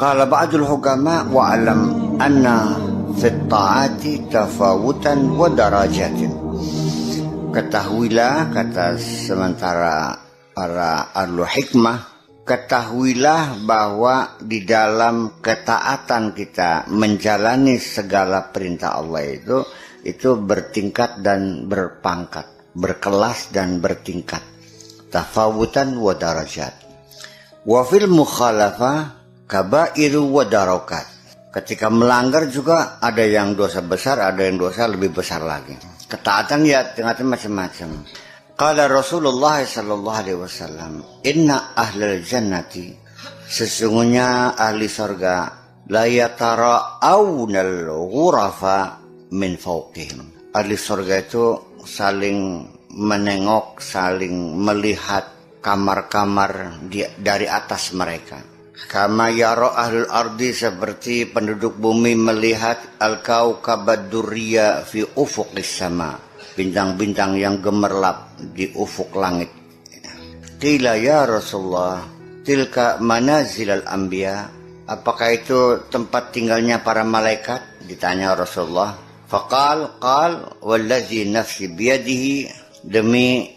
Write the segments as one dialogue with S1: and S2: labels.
S1: Qala ba'dul hukama wa'alam anna fit ta'ati tafawutan wa darajatin. Ketahuilah, kata sementara para ahlu hikmah, ketahuilah bahwa di dalam ketaatan kita menjalani segala perintah Allah itu bertingkat dan berpangkat, berkelas dan bertingkat. Tafawutan wa darajat. Wa fil mukhalafah kabairu wa darokat. Ketika melanggar juga ada yang dosa besar, ada yang dosa lebih besar lagi. Ketaatan ya ternyata macam-macam. Qala Rasulullah sallallahu alaihi wasallam, "Inna ahlal jannati," sesungguhnya ahli surga, "la yatara'awnal ghurafa min fawqihim." Ahli surga itu saling menengok, saling melihat kamar-kamar dari atas mereka. Kama yara ahlul ardi, seperti penduduk bumi melihat al-kaukabad durriya fi ufuqis sama, bintang-bintang yang gemerlap di ufuk langit. Qila ya Rasulullah, tilka manazilal anbiya, apakah itu tempat tinggalnya para malaikat? Ditanya Rasulullah. Faqal wallazi nafsi biyadihi, demi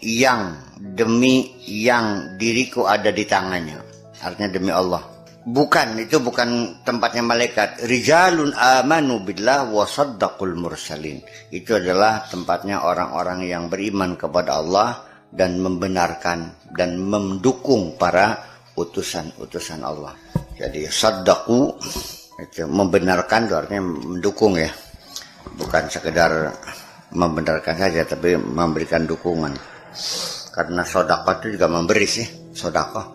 S1: yang diriku ada di tangannya, artinya demi Allah. Bukan, itu bukan tempatnya malaikat. Rijalun amanu billah wa saddaqul mursalin. Itu adalah tempatnya orang-orang yang beriman kepada Allah dan membenarkan dan mendukung para utusan-utusan Allah. Jadi saddaqu itu membenarkan, itu artinya mendukung ya. Bukan sekedar membenarkan saja, tapi memberikan dukungan. Karena sedekah itu juga memberi sih, sedekah.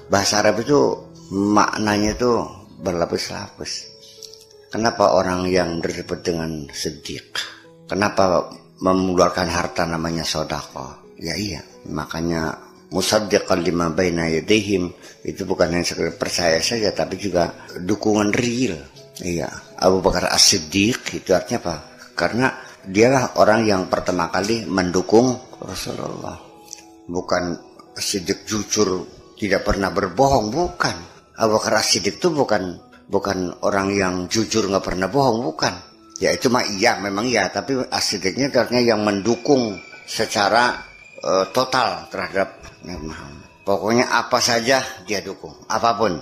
S1: Bahasa Arab itu maknanya itu berlapis-lapis. Kenapa orang yang disebut dengan siddiq, kenapa mengeluarkan harta namanya sedekah? Ya iya, makanya musaddiqan lima baina yadayhim, itu bukan hanya sekedar percaya saja, tapi juga dukungan real. Iya, Abu Bakar As-Siddiq itu artinya apa? Karena dialah orang yang pertama kali mendukung Rasulullah. Bukan Siddiq jujur, tidak pernah berbohong, bukan. Abu Bakar As-Siddiq itu bukan orang yang jujur nggak pernah bohong, bukan. Ya itu mah iya, memang iya, tapi As-Siddiqnya artinya yang mendukung secara total terhadap Nabi Muhammad. Pokoknya apa saja dia dukung, apapun.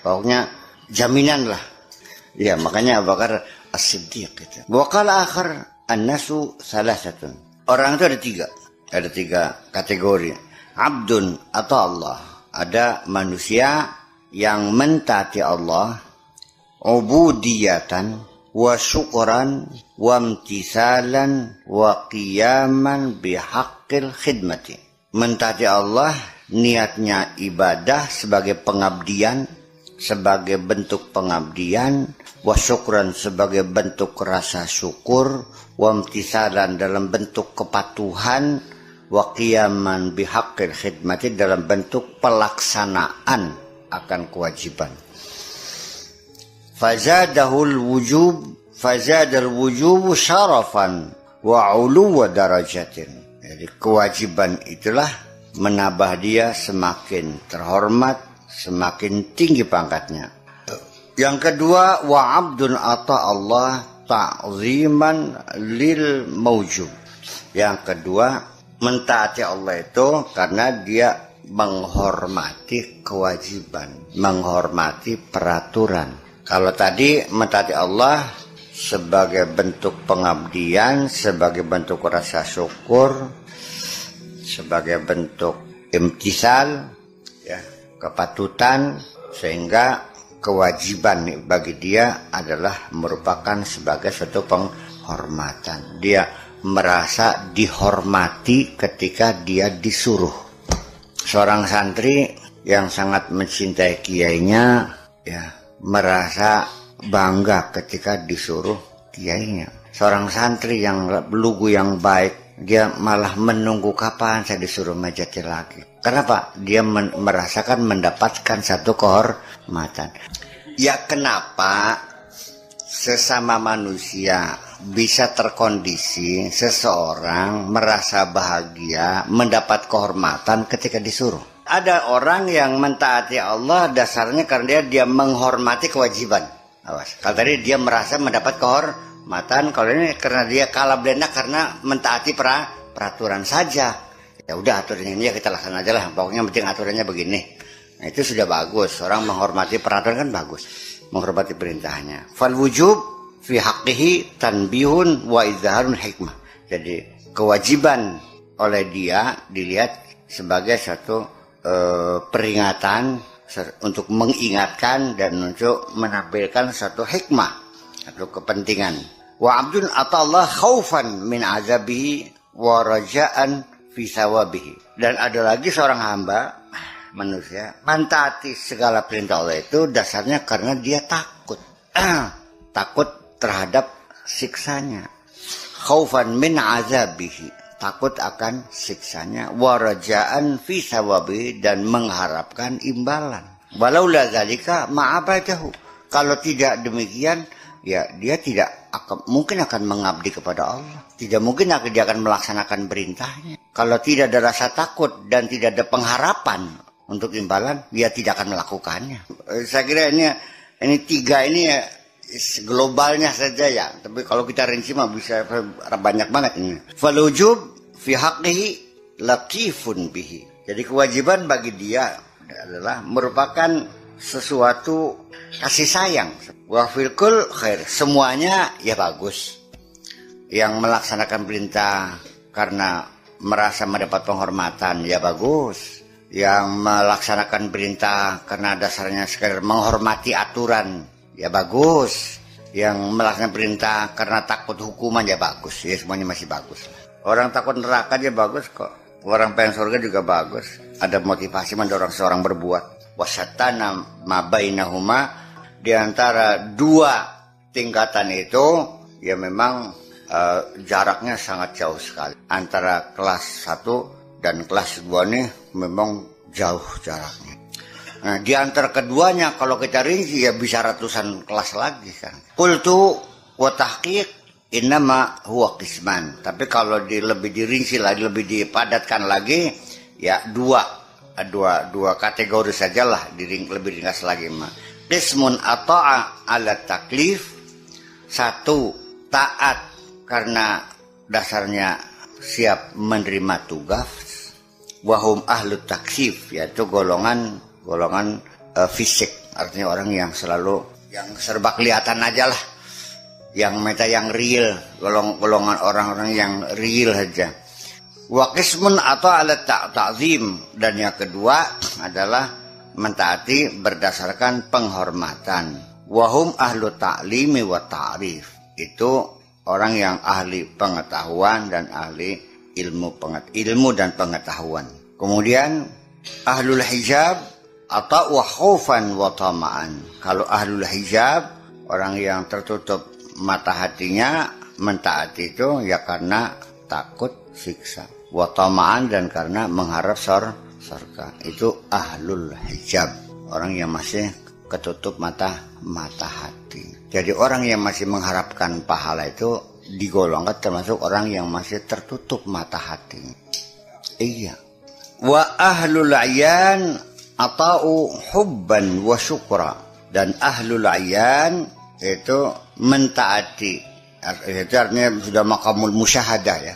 S1: Pokoknya jaminan lah. Ya, makanya Abu Bakar As-Siddiq itu. Wa qala akhar an-nasu salasatun. Orang itu ada tiga kategori. Abdun atau Allah. Ada manusia yang mentaati Allah, ubudiyatan wa syukran wa imtisalan wa qiyaman bihaqqil khidmati. Mentaati Allah niatnya ibadah sebagai pengabdian, sebagai bentuk pengabdian, wa syukran sebagai bentuk rasa syukur, wa imtisalan dalam bentuk kepatuhan, wa qiyaman bihaqqil khidmati dalam bentuk pelaksanaan akan kewajiban. Fazadal wujub syarafan wa uluwa darajatin. Jadi kewajiban itulah menambah dia semakin terhormat, semakin tinggi pangkatnya. Yang kedua, wa abdun ata Allah ta'ziman lil mawjub. Yang kedua, mentaati Allah itu karena dia menghormati kewajiban, menghormati peraturan. Kalau tadi mentaati Allah sebagai bentuk pengabdian, sebagai bentuk rasa syukur, sebagai bentuk imtisal, ya, kepatutan, sehingga kewajiban bagi dia adalah merupakan sebagai suatu penghormatan. Dia merasa dihormati ketika dia disuruh. Seorang santri yang sangat mencintai kiainya, ya, merasa bangga ketika disuruh kiainya. Seorang santri yang lugu, yang baik, dia malah menunggu kapan saya disuruh majati lagi. Kenapa? Dia merasakan mendapatkan satu kehormatan. Ya, kenapa sesama manusia bisa terkondisi seseorang merasa bahagia mendapat kehormatan ketika disuruh? Ada orang yang mentaati Allah dasarnya karena dia menghormati kewajiban. Awas. Kalau tadi dia merasa mendapat kehormatan, kalau ini karena dia kalah belenda karena mentaati peraturan saja. Ya udah aturannya ini ya kita laksanakan aja lah. Pokoknya penting aturannya begini. Nah, itu sudah bagus. Orang menghormati peraturan kan bagus. Menghormati perintahnya. Fal wujub fi haqqihi tanbihun wa izharun hikmah. Jadi kewajiban oleh dia dilihat sebagai satu peringatan untuk mengingatkan dan untuk menampilkan satu hikmah atau kepentingan. Wa abdun atallah khaufan min azabihi wa raja'an fi sawabihi. Dan ada lagi seorang hamba manusia mentaati segala perintah Allah itu dasarnya karena dia takut. Takut terhadap siksanya. Khaufan min azabihi, takut akan siksanya, warajaan fi sawabi, dan mengharapkan imbalan. Walau la zalika ma'abadahu, kalau tidak demikian ya dia tidak mungkin akan mengabdi kepada Allah, tidak mungkin dia akan melaksanakan perintahnya. Kalau tidak ada rasa takut dan tidak ada pengharapan untuk imbalan, dia tidak akan melakukannya. Saya kira ini tiga ini ya, globalnya saja ya, tapi kalau kita rinci mah bisa banyak banget ini. Falujub fi haqqihi latifun bihi. Jadi kewajiban bagi dia adalah merupakan sesuatu kasih sayang. Wa fil kul khair, semuanya ya bagus. Yang melaksanakan perintah karena merasa mendapat penghormatan ya bagus. Yang melaksanakan perintah karena dasarnya sekadar menghormati aturan ya bagus. Yang melaksanakan perintah karena takut hukuman ya bagus. Ya semuanya masih bagus. Orang takut neraka aja bagus kok. Orang pengen surga juga bagus. Ada motivasi mendorong seorang berbuat. Wasatana mabainahuma, di antara dua tingkatan itu ya memang jaraknya sangat jauh sekali. Antara kelas 1 dan kelas 2 ini memang jauh jaraknya. Nah, di antara keduanya kalau kita rinci ya bisa ratusan kelas lagi kan. Qultu wa tahqiq innama huwa qisman. Tapi kalau lebih dirinci lagi, lebih dipadatkan lagi ya dua kategori sajalah, lebih ringkas lagi mah. Qismun ata'a ala taklif, satu taat karena dasarnya siap menerima tugas. Wahum ahlu taksif, yaitu golongan fisik, artinya orang yang selalu yang serba kelihatan aja lah, yang real, golongan orang-orang yang real saja. Wa qismun atau alat ta'zim, dan yang kedua adalah mentaati berdasarkan penghormatan. Wahum ahlu ta'limi wa ta'rif, itu orang yang ahli pengetahuan dan ahli ilmu dan pengetahuan. Kemudian ahlul hijab atau wa khaufan wa tama'an. Kalau ahlul hijab, orang yang tertutup mata hatinya, mentaati itu ya karena takut siksa. Wa tama'an, dan karena mengharap surga. Itu ahlul hijab, orang yang masih ketutup mata hati. Jadi orang yang masih mengharapkan pahala itu digolongkan termasuk orang yang masih tertutup mata hati. Iya. Wa ahlul ayan atau hubban wa syukra, dan ahlul ayan itu mentaati, itu artinya sudah maqamul musyahadah ya,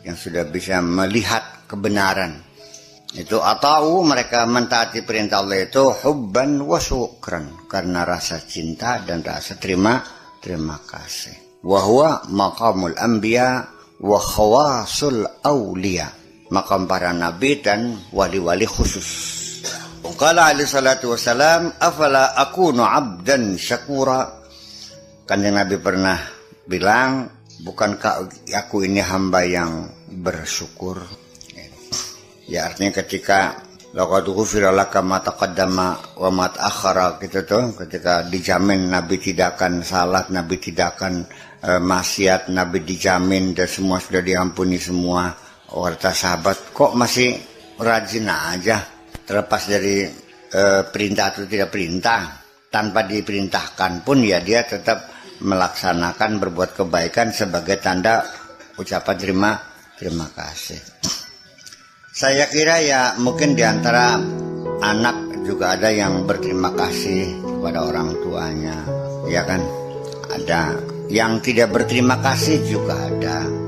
S1: yang sudah bisa melihat kebenaran. Itu atau mereka mentaati perintah Allah itu hubban wa syukran, karena rasa cinta dan rasa terima kasih. Wa huwa maqamul anbiya wa khawasul awliya, maqam para nabi dan wali-wali khusus. Qala alaihi salatu wassalam, afala akunu abdan syakura. Kanjeng Nabi pernah bilang, bukankah aku ini hamba yang bersyukur? Ya artinya ketika laqad ghufira laka ma taqaddama wa ma ta'akhkhara, gitu tuh, ketika dijamin Nabi tidak akan salah, Nabi tidak akan maksiat, Nabi dijamin dan semua sudah diampuni semua. Kata sahabat, kok masih rajin aja, terlepas dari perintah atau tidak perintah, tanpa diperintahkan pun ya dia tetap melaksanakan berbuat kebaikan sebagai tanda ucapan terima kasih. Saya kira ya mungkin diantara anak juga ada yang berterima kasih kepada orang tuanya, ya kan? Ada yang tidak berterima kasih juga ada.